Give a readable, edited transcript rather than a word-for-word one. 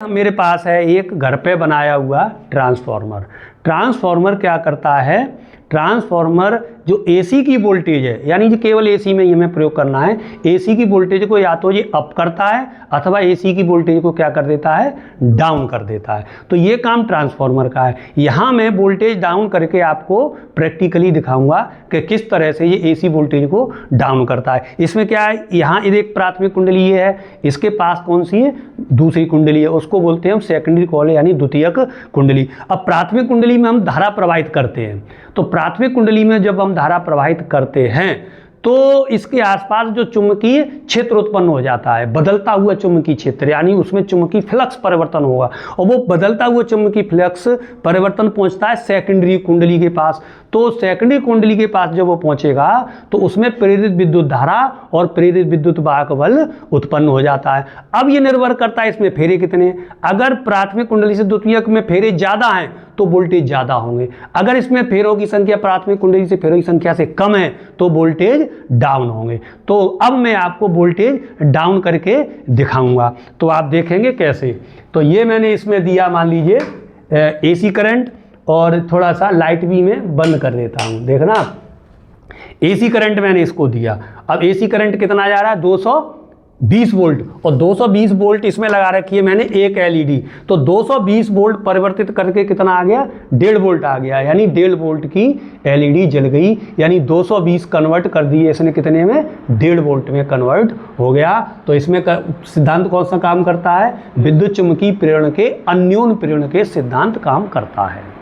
मेरे पास है एक घर पे बनाया हुआ ट्रांसफार्मर। ट्रांसफार्मर क्या करता है, ट्रांसफार्मर जो एसी की वोल्टेज है, यानी कि केवल एसी में ही हमें प्रयोग करना है, एसी की वोल्टेज को या तो ये अप करता है अथवा एसी की वोल्टेज को क्या कर देता है, डाउन कर देता है। तो ये काम ट्रांसफार्मर का है। यहाँ मैं वोल्टेज डाउन करके आपको प्रैक्टिकली दिखाऊंगा कि किस तरह से ये एसी वोल्टेज को डाउन करता है। इसमें क्या है, यहाँ एक प्राथमिक कुंडली ये है, इसके पास कौन सी है, दूसरी कुंडली है, उसको बोलते हैं हम सेकेंडरी कॉइल यानी द्वितीयक कुंडली। अब प्राथमिक कुंडली में हम धारा प्रवाहित करते हैं, तो प्राथमिक कुंडली में जब हम धारा प्रवाहित करते हैं तो इसके आसपास जो चुंबकीय क्षेत्र उत्पन्न हो जाता है, बदलता हुआ चुंबकीय क्षेत्र, यानी उसमें चुंबकीय फ्लक्स परिवर्तन होगा और वो बदलता हुआ चुंबकीय फ्लक्स परिवर्तन पहुंचता है सेकेंडरी कुंडली के पास। तो सेकेंडरी कुंडली के पास जब वो पहुंचेगा तो उसमें प्रेरित विद्युत धारा और प्रेरित विद्युत वाहक बल उत्पन्न हो जाता है। अब ये निर्भर करता है इसमें फेरे कितने, अगर प्राथमिक कुंडली से द्वितीयक में फेरे ज्यादा हैं तो वोल्टेज ज्यादा होंगे, अगर इसमें फेरों की संख्या प्राथमिक कुंडली से फेरों की संख्या से कम है तो वोल्टेज डाउन होंगे। तो अब मैं आपको वोल्टेज डाउन करके दिखाऊंगा, तो आप देखेंगे कैसे। तो ये मैंने इसमें दिया, मान लीजिए एसी करंट, और थोड़ा सा लाइट भी मैं बंद कर देता हूं, देखना एसी करंट मैंने इसको दिया। अब एसी करंट कितना जा रहा है, 220 वोल्ट, और 220 वोल्ट इसमें लगा रखी है मैंने एक एलईडी, तो 220 वोल्ट परिवर्तित करके कितना आ गया, 1.5 वोल्ट आ गया, यानी 1.5 वोल्ट की एलईडी जल गई, यानी 220 कन्वर्ट कर दिए इसने कितने में, 1.5 वोल्ट में कन्वर्ट हो गया। तो इसमें सिद्धांत कौन सा काम करता है, विद्युत चुम्बकीय प्रेरण के अन्योन्य प्रेरण के सिद्धांत काम करता है।